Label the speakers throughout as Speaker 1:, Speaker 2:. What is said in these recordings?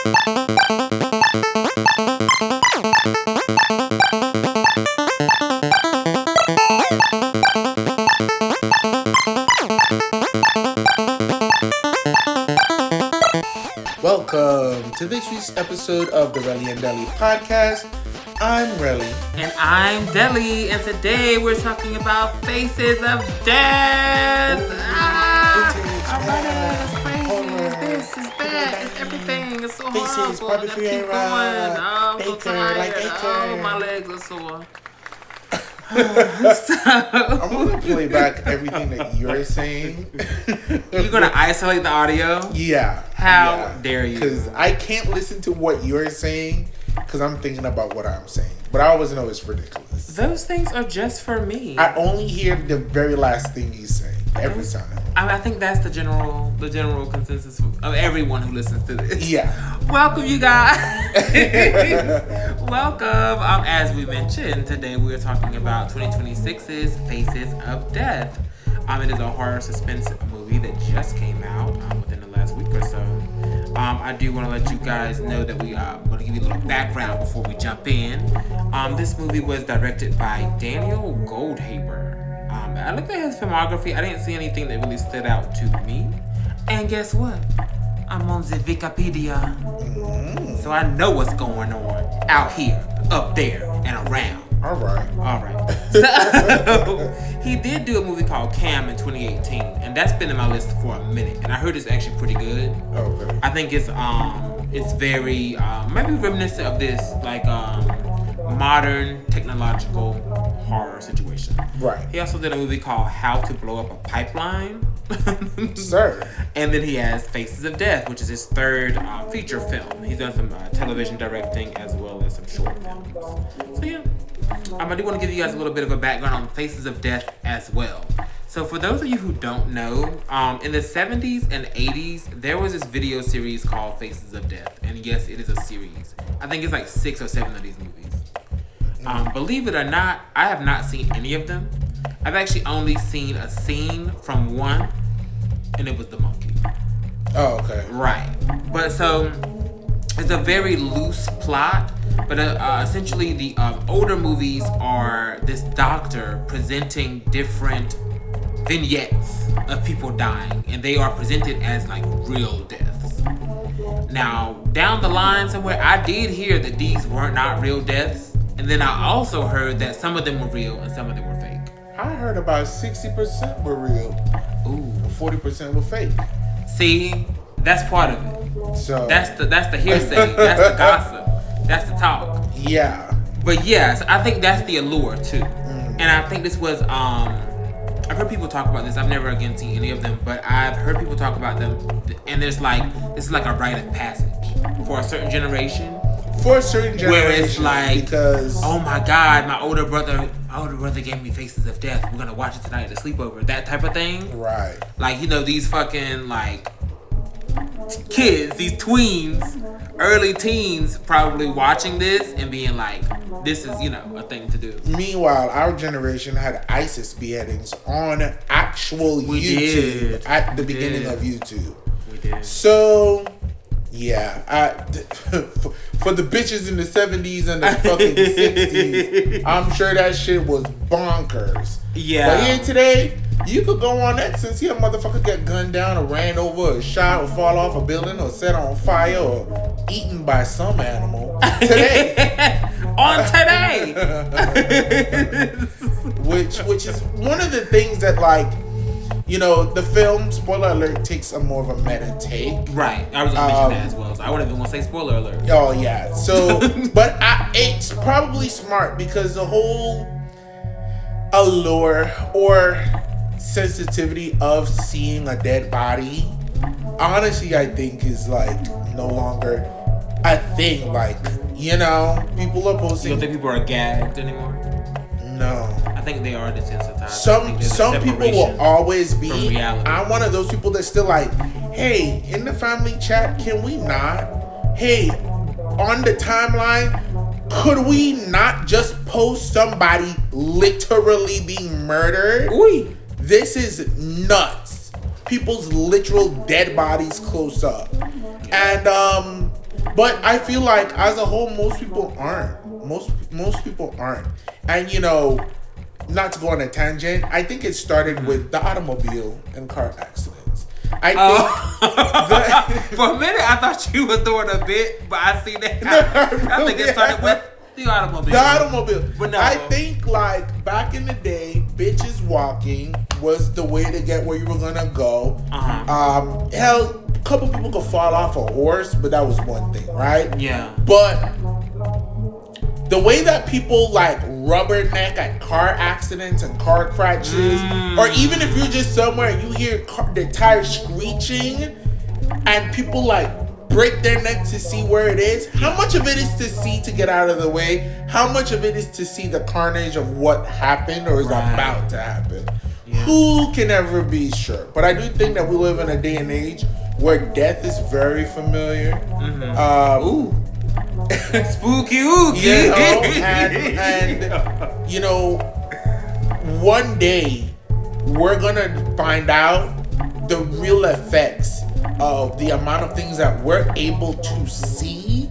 Speaker 1: Welcome to this week's episode of the Relly&delly podcast. I'm Relly.
Speaker 2: And I'm Delly, and today we're talking about Faces of Death. It's crazy. It's this, it's that, it's everything. It's so
Speaker 1: Faces,
Speaker 2: horrible.
Speaker 1: barbieferreira,
Speaker 2: I'm so tired. Oh, my legs are sore.
Speaker 1: I'm going to play back everything that you're saying.
Speaker 2: You're going to isolate the audio?
Speaker 1: Yeah.
Speaker 2: How dare you?
Speaker 1: Because I can't listen to what you're saying because I'm thinking about what I'm saying. But I always know it's ridiculous.
Speaker 2: Those things are just for me.
Speaker 1: I only hear the very last thing you say every time.
Speaker 2: I think that's the general consensus of everyone who listens to this.
Speaker 1: Yeah.
Speaker 2: Welcome, you guys. Welcome. As we mentioned, today we are talking about 2026's Faces of Death. It is a horror suspense movie that just came out within the last week or so. I do want to let you guys know that we are going to give you a little background before we jump in. This movie was directed by Daniel Goldhaber. I looked at his filmography. I didn't see anything that really stood out to me. And guess what? I'm on the Wikipedia. So I know what's going on out here, up there, and around.
Speaker 1: All right.
Speaker 2: So, he did do a movie called Cam in 2018, and that's been in my list for a minute. And I heard it's actually pretty good.
Speaker 1: Okay.
Speaker 2: I think it's very maybe reminiscent of this like modern technological horror situation.
Speaker 1: Right.
Speaker 2: He also did a movie called How to Blow Up a Pipeline.
Speaker 1: Sir.
Speaker 2: And then he has Faces of Death, which is his third feature film. He's done some television directing as well as some short films. So yeah. I do want to give you guys a little bit of a background on Faces of Death as well. So for those of you who don't know, in the 70s and 80s, there was this video series called Faces of Death. And yes, it is a series. I think it's like 6 or 7 of these movies. Believe it or not, I have not seen any of them. I've actually only seen a scene from one, and it was the monkey.
Speaker 1: Oh, okay.
Speaker 2: Right. But so, it's a very loose plot. But essentially, the older movies are this doctor presenting different vignettes of people dying, and they are presented as like real deaths. Now, down the line somewhere, I did hear that these were not real deaths, and then I also heard that some of them were real and some of them were fake.
Speaker 1: I heard about 60% were real.
Speaker 2: Ooh.
Speaker 1: 40% were fake.
Speaker 2: See, that's part of it.
Speaker 1: So
Speaker 2: that's the hearsay. That's the gossip. That's the talk.
Speaker 1: Yeah.
Speaker 2: But yes, I think that's the allure too. And I think this was I've heard people talk about this. I've never again seen any of them, but I've heard people talk about them, and there's like this is like a rite of passage for a certain generation.
Speaker 1: For a certain generation,
Speaker 2: where it's like,
Speaker 1: because
Speaker 2: oh my God, my older brother gave me Faces of Death. We're gonna watch it tonight at the sleepover. That type of thing.
Speaker 1: Right.
Speaker 2: Like, these fucking like kids, these tweens, early teens, probably watching this and being like, this is a thing to do.
Speaker 1: Meanwhile, our generation had ISIS beheadings on actual YouTube at the beginning of YouTube.
Speaker 2: We did.
Speaker 1: So. Yeah, for the bitches in the 70s and the fucking 60s, I'm sure that shit was bonkers.
Speaker 2: Yeah.
Speaker 1: But here today, you could go on X and see a motherfucker get gunned down or ran over or shot or fall off a building or set on fire or eaten by some animal. Today.
Speaker 2: On today.
Speaker 1: Which is one of the things that, like, the film, spoiler alert, takes a more of a meta take.
Speaker 2: Right. I was going to mention that as well. So I wouldn't even want to say spoiler alert.
Speaker 1: Oh, yeah. So, but it's probably smart because the whole allure or sensitivity of seeing a dead body, honestly, I think is, like, no longer a thing. Like, people are posting.
Speaker 2: You don't think people are gagged anymore?
Speaker 1: No.
Speaker 2: I think they are desensitized.
Speaker 1: Some people will always be.
Speaker 2: Reality.
Speaker 1: I'm one of those people that's still like, hey, in the family chat, can we not? Hey, on the timeline, could we not just post somebody literally being murdered?
Speaker 2: Ooh.
Speaker 1: This is nuts. People's literal dead bodies close up. And But I feel like as a whole, most people aren't. Most people aren't. And you know, not to go on a tangent, I think it started with the automobile and car accidents. I think
Speaker 2: for a minute I thought you was doing a bit, but I see that. I think it started with the automobile.
Speaker 1: The automobile.
Speaker 2: But no.
Speaker 1: I think like back in the day, bitches walking was the way to get where you were gonna go. Hell, a couple people could fall off a horse, but that was one thing, right?
Speaker 2: Yeah.
Speaker 1: But the way that people like rubberneck at car accidents and car crashes, or even if you're just somewhere and you hear the tires screeching and people like break their neck to see where it is, how much of it is to see to get out of the way? How much of it is to see the carnage of what happened or is about to happen? Yeah. Who can ever be sure? But I do think that we live in a day and age where death is very familiar.
Speaker 2: Spooky ooky.
Speaker 1: You know, and you know, one day we're gonna find out the real effects of the amount of things that we're able to see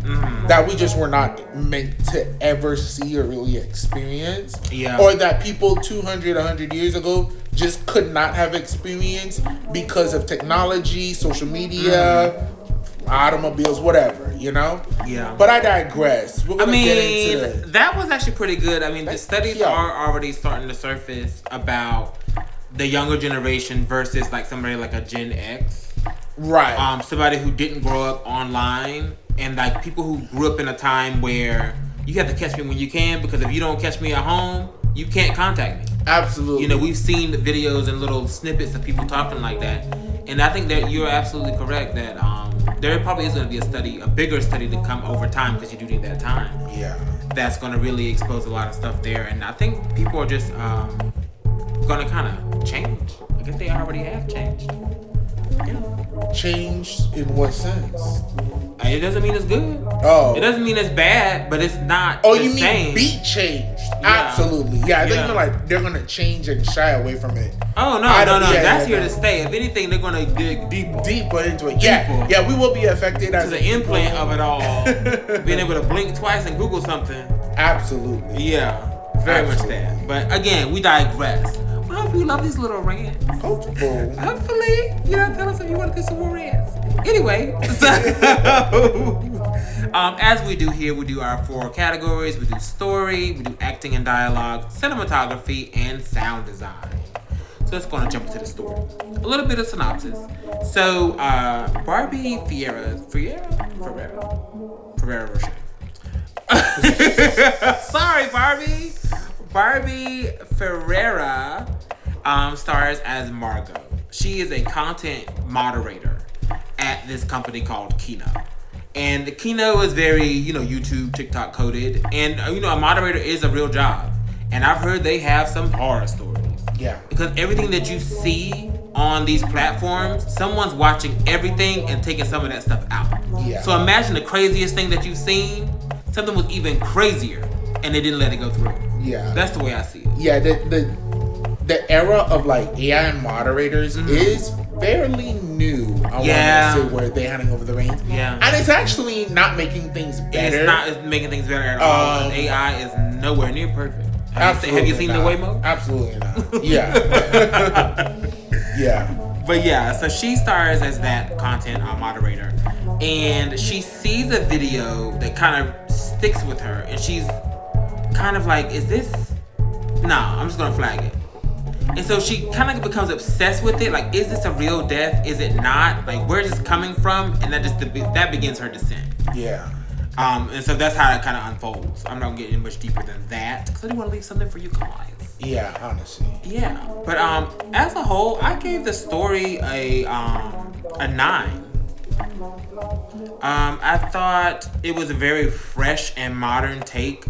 Speaker 1: that we just were not meant to ever see or really experience. Yeah. Or that people 200, 100 years ago just could not have experienced because of technology, social media, automobiles, whatever, you know? Yeah. But I digress. We're gonna get into
Speaker 2: that was actually pretty good. I mean, the studies are already starting to surface about the younger generation versus like somebody like a Gen X. Right. Somebody who didn't grow up online, and like people who grew up in a time where you have to catch me when you can, because if you don't catch me at home, you can't contact me.
Speaker 1: Absolutely.
Speaker 2: You know, we've seen the videos and little snippets of people talking like that. And I think that you're absolutely correct that there probably is going to be a bigger study to come over time, because you do need that time. Yeah. That's going to really expose a lot of stuff there. And I think people are just going to kind of change. I guess they already have changed. Yeah.
Speaker 1: Changed in what sense?
Speaker 2: It doesn't mean it's good.
Speaker 1: Oh.
Speaker 2: It doesn't mean it's bad, but it's not
Speaker 1: the
Speaker 2: you
Speaker 1: same. Be changed. Yeah. Absolutely. Yeah, I think like they're gonna change and shy away from it.
Speaker 2: Oh no. That's here to stay. If anything, they're gonna dig deeper
Speaker 1: into it. Yeah, we will be affected as
Speaker 2: the implant of it all. Being able to blink twice and Google something.
Speaker 1: Absolutely.
Speaker 2: Yeah. Very much that. But again, we digress. I hope you love these little rants.
Speaker 1: Hopefully,
Speaker 2: tell us if you want to do some more rants. Anyway, so as we do here, we do our 4 categories. We do story, we do acting and dialogue, cinematography, and sound design. So let's go and jump into the story. A little bit of synopsis. So Barbieferreira Rocher. Sorry, Barbie. Barbieferreira stars as Margot. She is a content moderator at this company called Kino. And Kino is very, YouTube, TikTok coded. And, a moderator is a real job. And I've heard they have some horror stories. Yeah. Because everything that you see on these platforms, someone's watching everything and taking some of that stuff out. Yeah. So imagine the craziest thing that you've seen. Something was even crazier, and they didn't let it go through. Yeah. That's the way I see it.
Speaker 1: Yeah, the era of like AI moderators is fairly new. I want to say where they're handing over the reins. Yeah. And it's actually not making things better.
Speaker 2: It's making things better at all. AI is nowhere near perfect. Have you seen the Waymo?
Speaker 1: Absolutely not. Yeah. Yeah.
Speaker 2: But yeah, so she stars as that content moderator, and she sees a video that kind of sticks with her, and she's kind of like, is this? Nah, I'm just gonna flag it. And so she kind of becomes obsessed with it. Like, is this a real death? Is it not? Like, where's this coming from? And that begins her descent. Yeah. And so that's how it kind of unfolds. I'm not getting much deeper than that, because I didn't want to leave something for you guys.
Speaker 1: Yeah, honestly.
Speaker 2: Yeah, but as a whole, I gave the story a 9. I thought it was a very fresh and modern take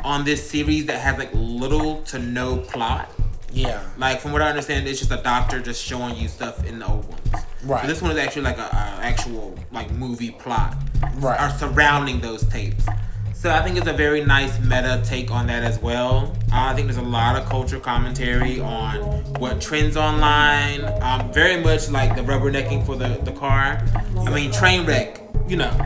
Speaker 2: on this series that has like little to no plot. Yeah. Like, from what I understand, it's just a doctor just showing you stuff in the old ones. Right. So this one is actually like a actual like movie plot. Right. Are surrounding those tapes. So I think it's a very nice meta take on that as well. I think there's a lot of cultural commentary on what trends online. Very much like the rubbernecking for the car. I mean, train wreck.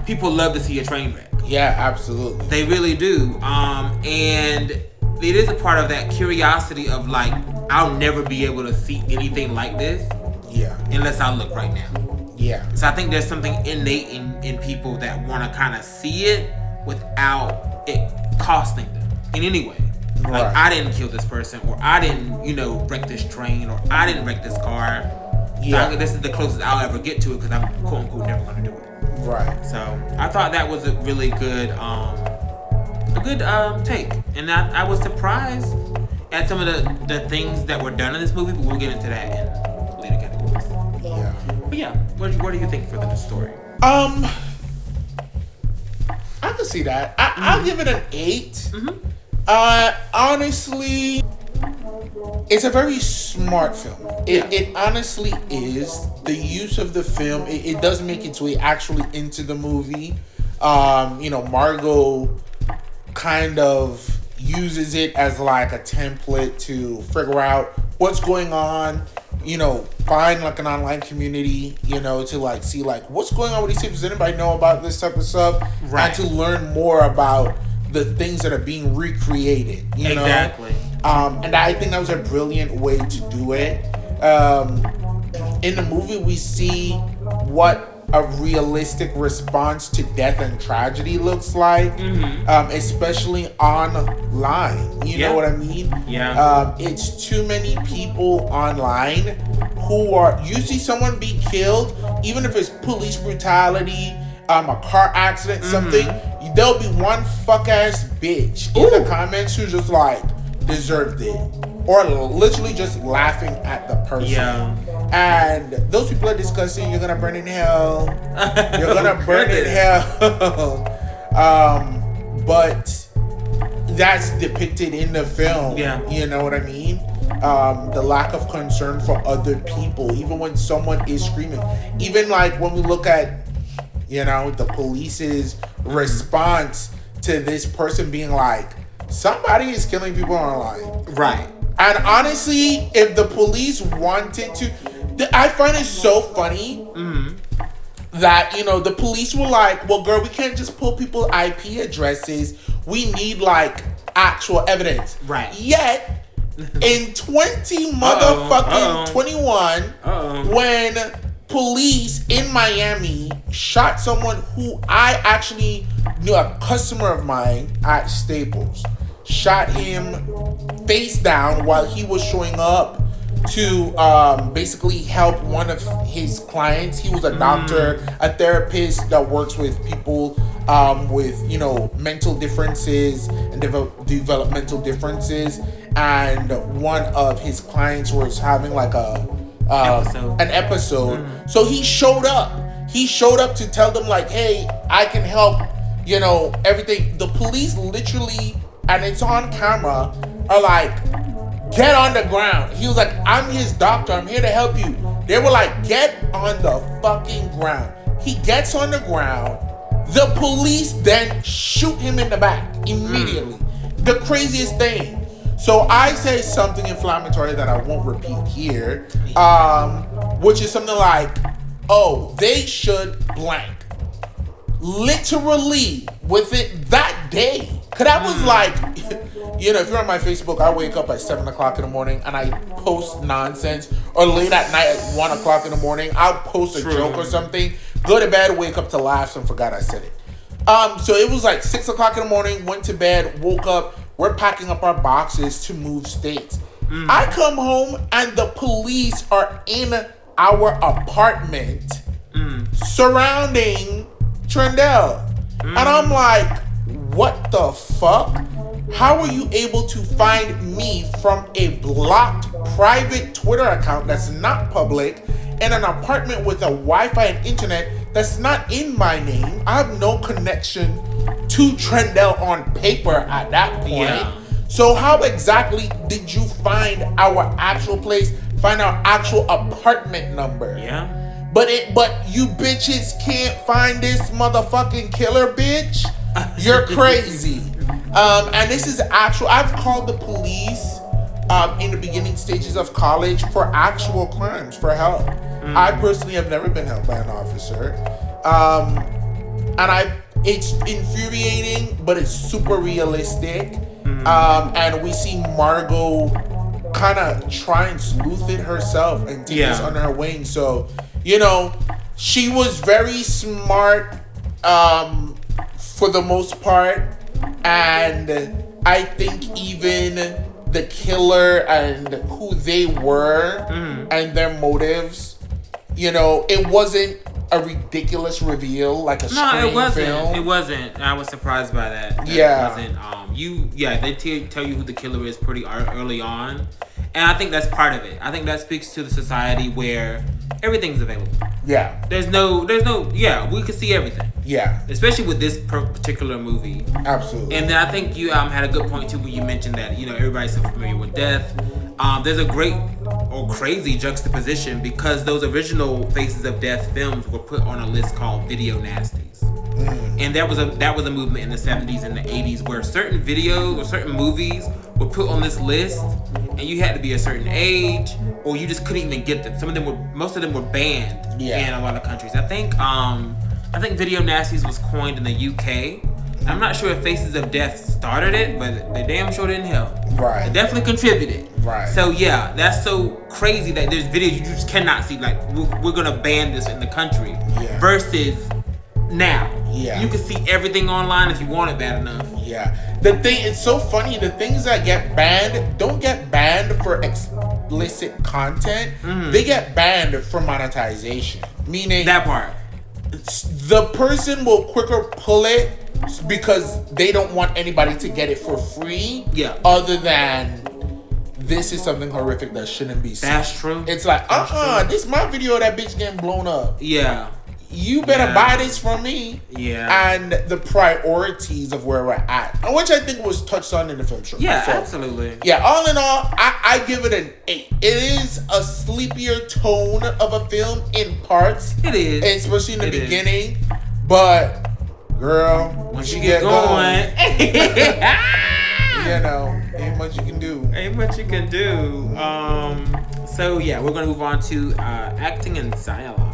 Speaker 2: people love to see a train wreck.
Speaker 1: Yeah, absolutely.
Speaker 2: They really do. And it is a part of that curiosity of like, I'll never be able to see anything like this.
Speaker 1: Yeah.
Speaker 2: Unless I look right now.
Speaker 1: Yeah.
Speaker 2: So I think there's something innate in people that want to kind of see it without it costing them in any way. Like, I didn't kill this person, or I didn't, wreck this train, or I didn't wreck this car.
Speaker 1: Yeah.
Speaker 2: So this is the closest I'll ever get to it because I'm quote unquote never going to do it.
Speaker 1: Right.
Speaker 2: So I thought that was a really good, take, and I was surprised at some of the things that were done in this movie, but we'll get into that in later categories.
Speaker 1: Yeah.
Speaker 2: But yeah, what do you think for the story?
Speaker 1: I can see that. I'll give it an 8.
Speaker 2: Mm-hmm.
Speaker 1: Honestly, it's a very smart film. It honestly is. The use of the film, it does make its way actually into the movie. Margot kind of uses it as like a template to figure out what's going on, find like an online community, to like see like what's going on with these people. Does anybody know about this type of stuff?
Speaker 2: Right.
Speaker 1: And to learn more about the things that are being recreated,
Speaker 2: Exactly.
Speaker 1: And I think that was a brilliant way to do it. In the movie, we see what a realistic response to death and tragedy looks like, especially online. You know what I mean?
Speaker 2: Yeah.
Speaker 1: It's too many people online who you see someone be killed, even if it's police brutality, a car accident, something, there'll be one fuck ass bitch in the comments who's just like, deserved it. Or literally just laughing at the person. Yeah. And those people are discussing, you're gonna burn in hell. You're gonna burn in hell. But that's depicted in the film. Yeah. You know what I mean? The lack of concern for other people, even when someone is screaming. Even like when we look at, the police's response to this person being like, somebody is killing people online.
Speaker 2: Right.
Speaker 1: And honestly, if the police wanted to, I find it so funny that, the police were like, well, girl, we can't just pull people's IP addresses. We need like actual evidence.
Speaker 2: Right.
Speaker 1: Yet, in 21, when police in Miami shot someone who I actually knew, a customer of mine at Staples, shot him face down while he was showing up to basically help one of his clients. He was a doctor, a therapist that works with people with, mental differences and developmental differences. And one of his clients was having like an episode. So he showed up. He showed up to tell them like, hey, I can help, everything. The police literally, and it's on camera, are like, get on the ground. He was like, I'm his doctor. I'm here to help you. They were like, get on the fucking ground. He gets on the ground. The police then shoot him in the back immediately. The craziest thing. So I say something inflammatory that I won't repeat here, which is something like, oh, they should blank. Literally, with it that day. Because I was like, if you're on my Facebook, I wake up at 7 o'clock in the morning and I post nonsense. Or late at night at 1 o'clock in the morning, I'll post a joke or something. Go to bed, wake up to laughs and forgot I said it. So it was like 6 o'clock in the morning, went to bed, woke up. We're packing up our boxes to move states. I come home and the police are in our apartment surrounding Trendell. And I'm like, what the fuck? How are you able to find me from a blocked private Twitter account that's not public in an apartment with a Wi-Fi and internet that's not in my name? I have no connection to Trendell on paper at that point. Yeah. So how exactly did you find our actual place, find our actual apartment number?
Speaker 2: Yeah.
Speaker 1: But you bitches can't find this motherfucking killer bitch? You're crazy. And this is actual. I've called the police in the beginning stages of college for actual crimes, for help. I personally have never been helped by an officer. It's infuriating, but it's super realistic. And we see Margot kind of try and sleuth it herself and take this under her wing. So, she was very smart for the most part. And I think even the killer and who they were and their motives, it wasn't a ridiculous reveal like a Scream film.
Speaker 2: It wasn't. I was surprised by that. It wasn't. They tell you who the killer is pretty early on, and I think that's part of it. I think that speaks to the society where everything's available.
Speaker 1: Yeah.
Speaker 2: There's no. Yeah, we can see everything.
Speaker 1: Yeah.
Speaker 2: Especially with this particular movie.
Speaker 1: Absolutely.
Speaker 2: And then I think you had a good point too when you mentioned that everybody's so familiar with death. There's a great or crazy juxtaposition because those original Faces of Death films were put on a list called video nasties. And that was a movement in the 70s and the 80s where certain videos or certain movies were put on this list and you had to be a certain age or you just couldn't even get them. Most of them were banned in a lot of countries. I think video nasties was coined in the UK. I'm not sure if Faces of Death started it, but they damn sure didn't help.
Speaker 1: Right.
Speaker 2: It definitely contributed.
Speaker 1: Right.
Speaker 2: So yeah, that's so crazy that there's videos you just cannot see. Like we're gonna ban this in the country.
Speaker 1: Yeah.
Speaker 2: Versus now.
Speaker 1: Yeah.
Speaker 2: You can see everything online if you want it bad enough.
Speaker 1: Yeah. It's so funny. The things that get banned don't get banned for explicit content. They get banned for monetization. Meaning
Speaker 2: that part.
Speaker 1: The person will quicker pull it because they don't want anybody to get it for free. Yeah. Other than this is something horrific that shouldn't be seen.
Speaker 2: That's true.
Speaker 1: It's like, this is my video of that bitch getting blown up.
Speaker 2: Yeah.
Speaker 1: You better buy this from me.
Speaker 2: Yeah.
Speaker 1: And the priorities of where we're at. Which I think was touched on in the film show.
Speaker 2: Yeah, absolutely.
Speaker 1: Yeah, all in all, I give it an 8. It is a sleepier tone of a film in parts.
Speaker 2: It is.
Speaker 1: Especially in the beginning. But, girl,
Speaker 2: once you get going.
Speaker 1: Ain't much you can do.
Speaker 2: Ain't much you can do. So, yeah, we're going to move on to acting and dialogue.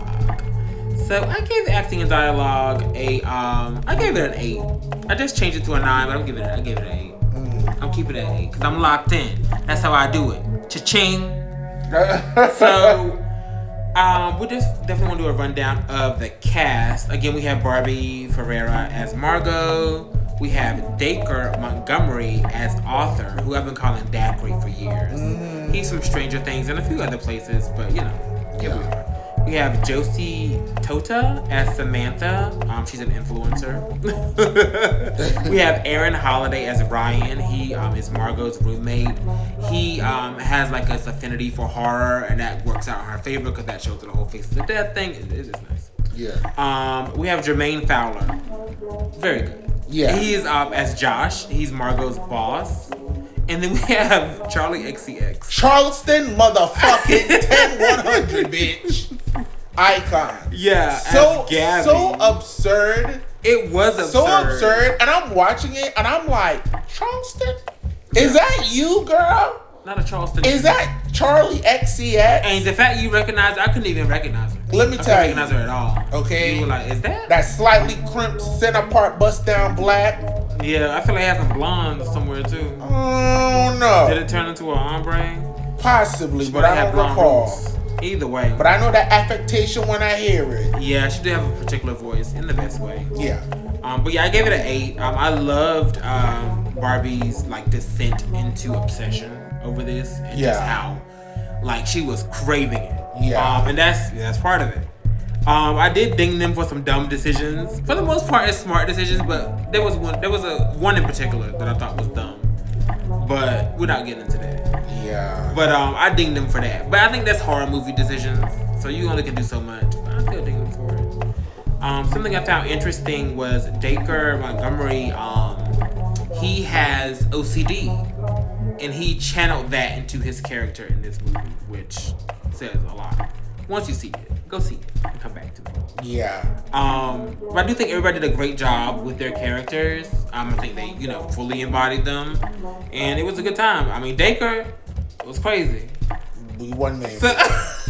Speaker 2: So I gave acting and dialogue I gave it an 8. I just changed it to a 9, but I gave it an 8. I'm keeping it at 8 because I'm locked in. That's how I do it. Cha-ching. So we just definitely want to do a rundown of the cast. Again, we have Barbie-Ferreira as Margot. We have Dacre Montgomery as Arthur, who I've been calling Dacre for years. He's from Stranger Things and a few other places, but here we are. We have Josie Tota as Samantha. She's an influencer. We have Aaron Holiday as Ryan. He is Margot's roommate. He has like this affinity for horror, and that works out in her favor because that shows the whole Faces of Death thing. It's nice. Yeah. We have Jermaine Fowler. Very good. Yeah. He is as Josh. He's Margot's boss. And then we have Charlie XCX.
Speaker 1: Charleston motherfucking 10100, bitch. Icon.
Speaker 2: Yeah.
Speaker 1: So absurd.
Speaker 2: It was absurd.
Speaker 1: So absurd. And I'm watching it and I'm like, Charleston? Is that you, girl?
Speaker 2: Not a Charleston.
Speaker 1: Is that Charlie XCX?
Speaker 2: And the fact you recognize, I couldn't even recognize her.
Speaker 1: Let me tell you.
Speaker 2: I couldn't recognize her at all.
Speaker 1: Okay.
Speaker 2: You were like, is that?
Speaker 1: That slightly crimped center part bust down black.
Speaker 2: Yeah, I feel like it has some blonde somewhere too.
Speaker 1: Oh no.
Speaker 2: Did it turn into an ombre?
Speaker 1: Possibly, but I don't recall.
Speaker 2: Roots. Either way.
Speaker 1: But I know that affectation when I hear it.
Speaker 2: Yeah, she did have a particular voice in the best way.
Speaker 1: Yeah.
Speaker 2: But yeah, I gave it an 8. I loved Barbie's descent into obsession over this and just how she was craving it.
Speaker 1: Yeah.
Speaker 2: And that's part of it. I did ding them for some dumb decisions. For the most part, it's smart decisions, but there was one in particular that I thought was dumb. But we're not getting into that.
Speaker 1: Yeah.
Speaker 2: But I dinged them for that. But I think that's horror movie decisions, so you only can do so much. But I still ding them for it. Something I found interesting was Dacre Montgomery. He has OCD, and he channeled that into his character in this movie, which says a lot. Once you see it, go see it and come back to me.
Speaker 1: Yeah.
Speaker 2: But I do think everybody did a great job with their characters. I think they, fully embodied them, and it was a good time. I mean, Dacre was crazy.
Speaker 1: We one man.
Speaker 2: So,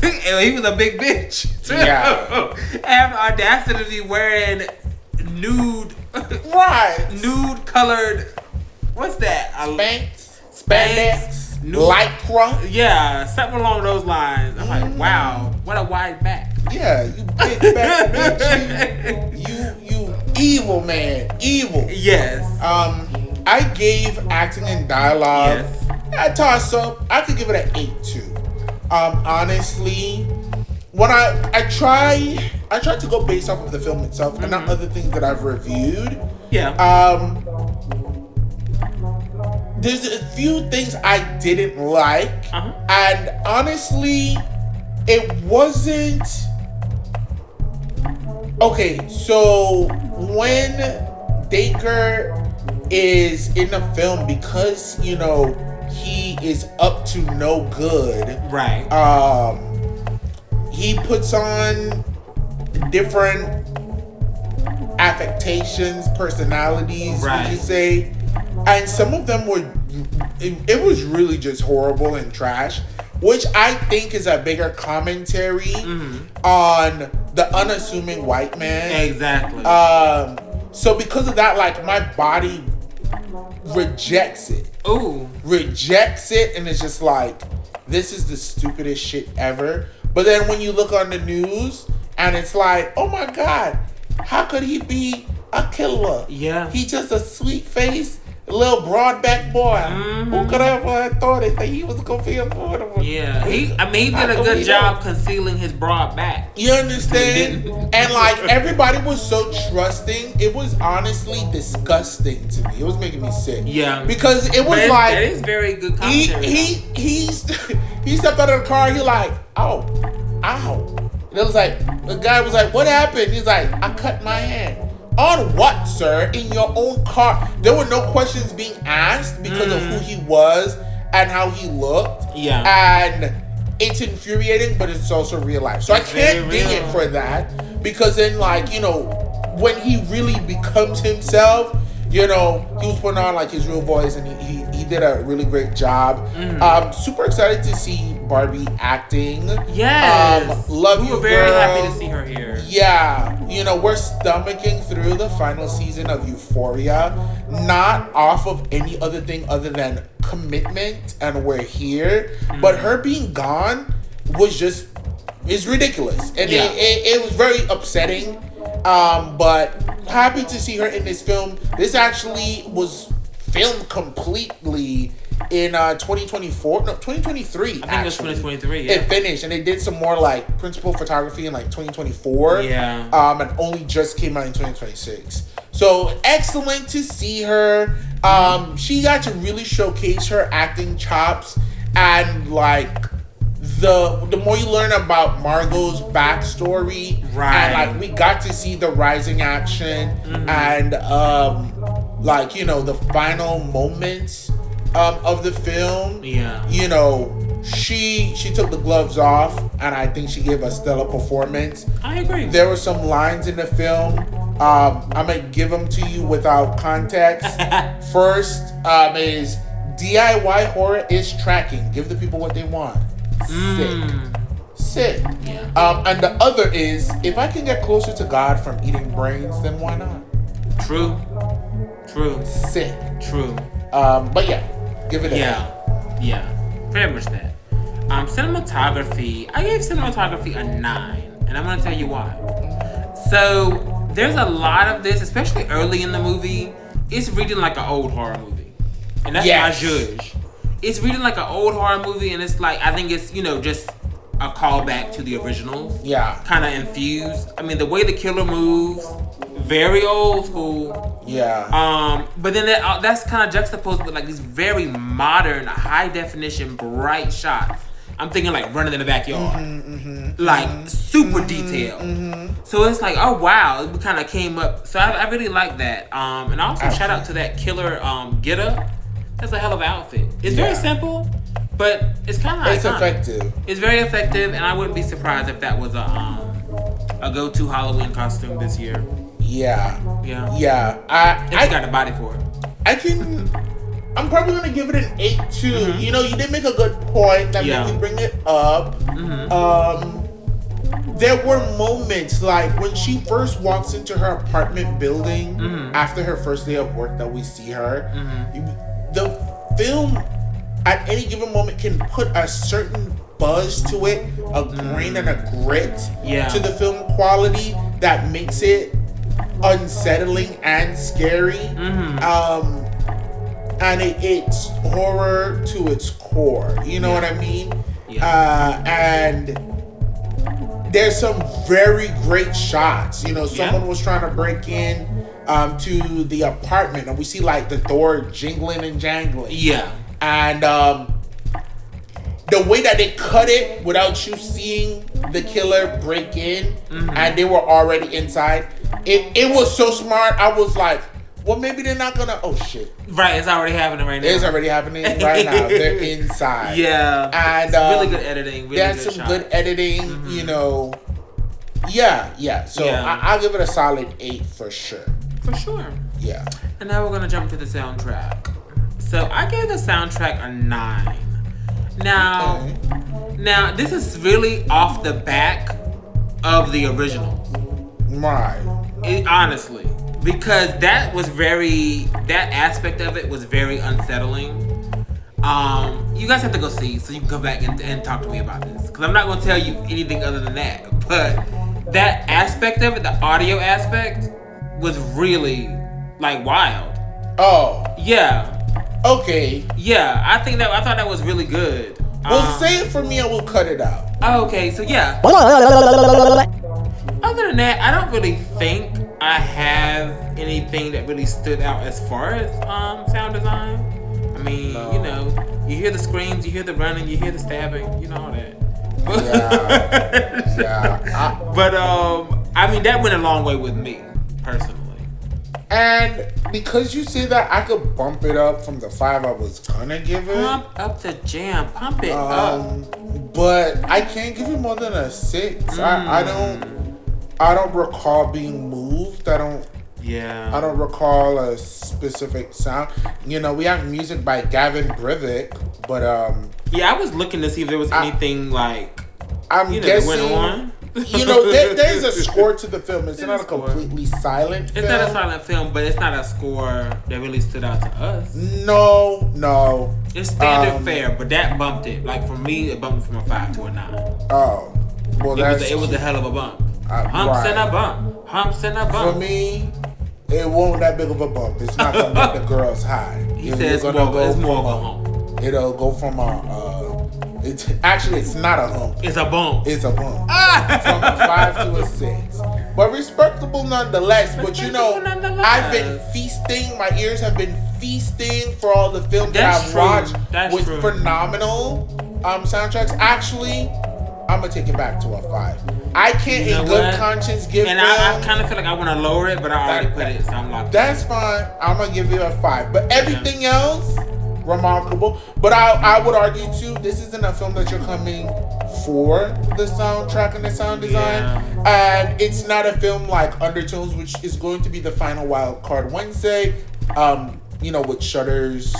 Speaker 2: he was a big bitch.
Speaker 1: Yeah.
Speaker 2: Have the audacity to be wearing nude,
Speaker 1: right?
Speaker 2: Nude colored. What's that?
Speaker 1: Spandex,
Speaker 2: nude,
Speaker 1: lycra.
Speaker 2: Yeah, something along those lines. I'm like, wow, what a wide back.
Speaker 1: Yeah, you big back bitch. You evil man, evil.
Speaker 2: Yes.
Speaker 1: I gave acting and dialogue
Speaker 2: Yes.
Speaker 1: a toss up. I could give it an 8 too. Honestly, when I tried to go based off of the film itself and not other things that I've reviewed.
Speaker 2: Yeah.
Speaker 1: There's a few things I didn't like, and honestly, it wasn't okay. So when Dacre is in the film, because he is up to no good,
Speaker 2: right?
Speaker 1: He puts on different affectations, personalities,
Speaker 2: right.
Speaker 1: would you say? And some of them were, it was really just horrible and trash, which I think is a bigger commentary on the unassuming white man.
Speaker 2: Exactly.
Speaker 1: So because of that, like, my body rejects it.
Speaker 2: Ooh.
Speaker 1: Rejects it, and it's just like, this is the stupidest shit ever. But then when you look on the news, and it's like, oh my God, how could he be a killer?
Speaker 2: Yeah.
Speaker 1: He just a sweet face, little broad back boy. Who could ever have thought it that he was gonna be a affordable?
Speaker 2: Yeah. He did a good job concealing his broad back.
Speaker 1: You understand? And like, everybody was so trusting. It was honestly disgusting to me. It was making me sick.
Speaker 2: Yeah.
Speaker 1: Because it was like,
Speaker 2: that is very good commentary.
Speaker 1: He stepped out of the car. He like, ow. And it was like, the guy was like, what happened? He's like, I cut my hand. On what, sir? In your own car? There were no questions being asked because of who he was and how he looked.
Speaker 2: Yeah.
Speaker 1: And it's infuriating, but it's also real life. So I can't ding it for that. Because then, like, when he really becomes himself, he was putting on like his real voice, and he did a really great job. Super excited to see Barbie acting.
Speaker 2: Yes.
Speaker 1: Love you,
Speaker 2: we were very
Speaker 1: girl.
Speaker 2: happy to see her here.
Speaker 1: Yeah. We're stomaching through the final season of Euphoria, not off of any other thing other than commitment, and we're here. But her being gone is ridiculous. And it was very upsetting. But happy to see her in this film. This actually was filmed completely in 2024. No, 2023. I think
Speaker 2: it was 2023. Yeah.
Speaker 1: It finished, and they did some more like principal photography in like 2024.
Speaker 2: Yeah.
Speaker 1: And only just came out in 2026. So excellent to see her. She got to really showcase her acting chops, and like the more you learn about Margot's backstory,
Speaker 2: right?
Speaker 1: And like, we got to see the rising action, and the final moments of the film.
Speaker 2: Yeah.
Speaker 1: She took the gloves off, and I think she gave a stellar performance.
Speaker 2: I agree.
Speaker 1: There were some lines in the film. I'm gonna give them to you without context. First is DIY horror is tracking. Give the people what they want. Sick.
Speaker 2: Yeah.
Speaker 1: And the other is, if I can get closer to God from eating brains, then why not?
Speaker 2: True.
Speaker 1: Sick.
Speaker 2: True.
Speaker 1: But yeah, give it a
Speaker 2: Yeah. Very much that. Cinematography. I gave cinematography a 9, and I'm gonna tell you why. So there's a lot of this, especially early in the movie. It's reading like an old horror movie, and that's my judge. It's reading like an old horror movie, and it's like, I think it's just a callback to the originals.
Speaker 1: Yeah.
Speaker 2: Kind of infused. I mean, the way the killer moves, very old school.
Speaker 1: Yeah.
Speaker 2: But then that's kind of juxtaposed with like these very modern, high definition, bright shots. I'm thinking like Running in the Backyard, super detailed. So it's like, oh wow, it kind of came up. So I really like that. And also shout out to that killer get up. That's a hell of an outfit. It's very simple, but it's kind of iconic.
Speaker 1: It's effective.
Speaker 2: It's very effective, and I wouldn't be surprised if that was a go-to Halloween costume this year.
Speaker 1: Yeah.
Speaker 2: If you got the body for it.
Speaker 1: I'm probably gonna give it an 8 too. You did make a good point that made me bring it up. there were moments like when she first walks into her apartment building after her first day of work that we see her. The film at any given moment can put a certain buzz to it, a grain and a grit to the film quality that makes it unsettling and scary. And it's horror to its core. You know what I mean? And there's some very great shots. You know, someone was trying to break in to the apartment, and we see like the door jingling and jangling. And the way that they cut it without you seeing the killer break in, and they were already inside, it was so smart. I was like, well, maybe they're not gonna. Oh shit!
Speaker 2: Right, it's already happening right now.
Speaker 1: It's already happening right now. They're inside.
Speaker 2: And really good editing. Really
Speaker 1: there's
Speaker 2: good
Speaker 1: some
Speaker 2: shots.
Speaker 1: good editing. You know. So I'll give it a solid 8 for sure.
Speaker 2: For sure.
Speaker 1: Yeah.
Speaker 2: And now we're gonna jump to the soundtrack. So I gave the soundtrack a 9. Now this is really off the back of the originals.
Speaker 1: Right.
Speaker 2: Honestly. Because that aspect of it was very unsettling. You guys have to go see so you can come back and talk to me about this. Because I'm not going to tell you anything other than that. But that aspect of it, the audio aspect, was really, like, wild.
Speaker 1: Oh.
Speaker 2: Yeah.
Speaker 1: Okay.
Speaker 2: Yeah, I thought that was really good.
Speaker 1: Well, say it for me and we'll cut it out.
Speaker 2: Okay, so yeah. Other than that, I don't really think I have anything that really stood out as far as sound design. I mean, you know, you hear the screams, you hear the running, you hear the stabbing, you know all that. But I mean, that went a long way with me personally.
Speaker 1: And because you say that, I could bump it up from the 5 I was gonna give it.
Speaker 2: Pump up the jam, pump it up.
Speaker 1: But I can't give it more than a 6. I don't recall being moved. I don't recall a specific sound. You know, we have music by Gavin Brivik, but
Speaker 2: I was looking to see if there was anything like
Speaker 1: guessing
Speaker 2: that went on.
Speaker 1: You know, there's a score to the film. It's not a completely silent film.
Speaker 2: It's not a silent film, but it's not a score that really stood out to us.
Speaker 1: No.
Speaker 2: It's standard fare, but that bumped it. Like for me, it bumped from a 5 to a 9.
Speaker 1: Oh, well,
Speaker 2: it was a hell of a bump. Humps and a bump. Humps and a bump.
Speaker 1: For me, it wasn't that big of a bump. It's not gonna make the girls high.
Speaker 2: He says it's more of a hump.
Speaker 1: It'll go from it's not a hump.
Speaker 2: It's a bump.
Speaker 1: It's a bump. From a 5 to a 6. But respectable nonetheless. But you know, I've been feasting. My ears have been feasting for all the films that I've watched with phenomenal soundtracks. Actually, I'm gonna take it back to a 5. I can't in good conscience give
Speaker 2: and I kind of feel like I want to lower it, but I already put it, so I'm locked.
Speaker 1: That's fine. I'm gonna give you a 5. But everything else, remarkable. But I would argue too, this isn't a film that you're coming for the soundtrack and the sound design. And it's not a film like Undertones, which is going to be the final wild card Wednesday. You know, with Shudder's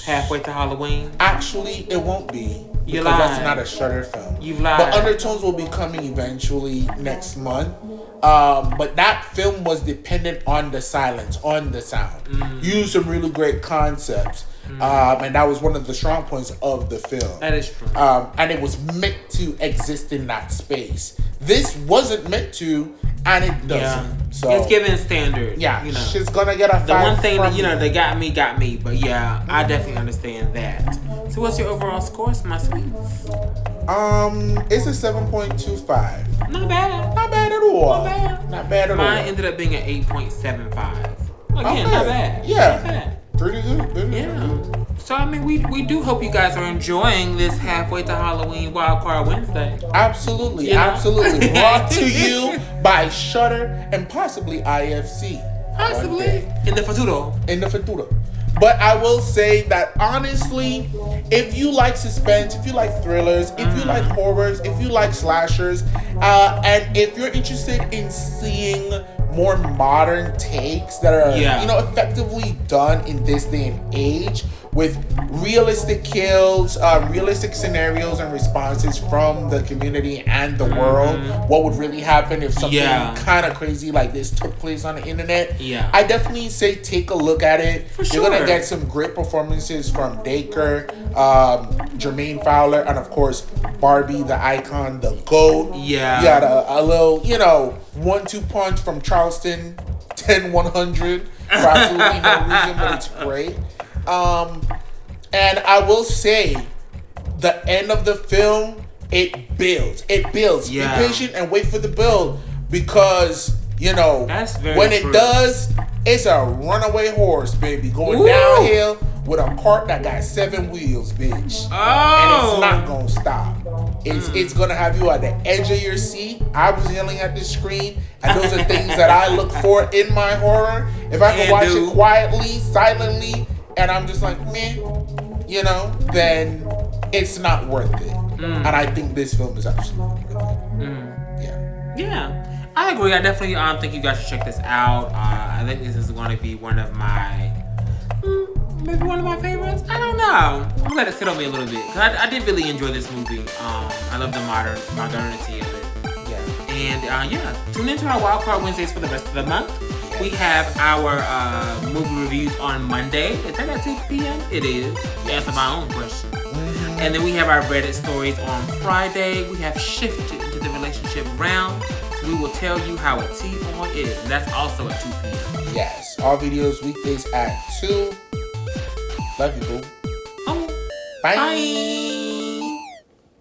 Speaker 2: Halfway to Halloween.
Speaker 1: Actually, it won't be.
Speaker 2: You
Speaker 1: because
Speaker 2: lied.
Speaker 1: that's not a Shudder film.
Speaker 2: You've lied.
Speaker 1: But Undertones will be coming eventually next month. But that film was dependent on the silence, on the sound. Used some really great concepts. And that was one of the strong points of the film.
Speaker 2: That is true.
Speaker 1: And it was meant to exist in that space. This wasn't meant to, and it doesn't. So
Speaker 2: it's given standard.
Speaker 1: Yeah,
Speaker 2: you know.
Speaker 1: She's gonna get a 5.
Speaker 2: The one thing that they got me. But yeah, I definitely understand that. So what's your overall score, my sweets?
Speaker 1: It's a 7.25.
Speaker 2: Not bad.
Speaker 1: Not bad at all. Not bad at all.
Speaker 2: Mine ended up being an 8.75. Again, not bad.
Speaker 1: Yeah.
Speaker 2: Not bad.
Speaker 1: Pretty good.
Speaker 2: So I mean, we do hope you guys are enjoying this halfway to Halloween Wildcard Wednesday.
Speaker 1: Absolutely, absolutely. Brought to you by Shudder and possibly IFC.
Speaker 2: Possibly in the futuro.
Speaker 1: But I will say that honestly, if you like suspense, if you like thrillers, if you like horrors, if you like slashers, and if you're interested in seeing more modern takes that are,
Speaker 2: Yeah.
Speaker 1: you know, effectively done in this day and age with realistic kills, realistic scenarios and responses from the community and the world. What would really happen if something kind of crazy like this took place on the internet?
Speaker 2: Yeah.
Speaker 1: I definitely say take a look at it.
Speaker 2: For
Speaker 1: You're
Speaker 2: sure.
Speaker 1: gonna get some great performances from Dacre, Jermaine Fowler, and of course Barbie, the icon, the GOAT.
Speaker 2: Yeah.
Speaker 1: You got a little, you know, 1-2 punch from Charleston, 10-100 for absolutely no reason, but it's great. And I will say, the end of the film, it builds. It builds.
Speaker 2: Yeah.
Speaker 1: Be patient and wait for the build because, you know,
Speaker 2: That's very
Speaker 1: when
Speaker 2: true.
Speaker 1: it does, it's a runaway horse, baby, going
Speaker 2: Ooh.
Speaker 1: downhill with a cart that got 7 wheels, bitch.
Speaker 2: Oh.
Speaker 1: And it's not gonna stop. It's gonna have you at the edge of your seat. I was yelling at the screen, and those are things that I look for in my horror. If I can watch it quietly, silently, and I'm just like, meh, you know, then it's not worth it. And I think this film is absolutely worth it.
Speaker 2: Yeah, I agree. I definitely think you guys should check this out. I think this is going to be one of my, maybe one of my favorites. I don't know. I'm gonna let it sit on me a little bit because I did really enjoy this movie. I love the modernity of it. And tune into our Wildcard Wednesdays for the rest of the month. We have our movie reviews on Monday. Is that at 2 p.m.? It is. We answer my own questions. And then we have our Reddit stories on Friday. We have shifted into the relationship round. So we will tell you how a T-on is. And that's also at 2 p.m.
Speaker 1: Yes. All videos weekdays at 2. Love you, boo.
Speaker 2: Oh,
Speaker 1: Bye.
Speaker 2: bye.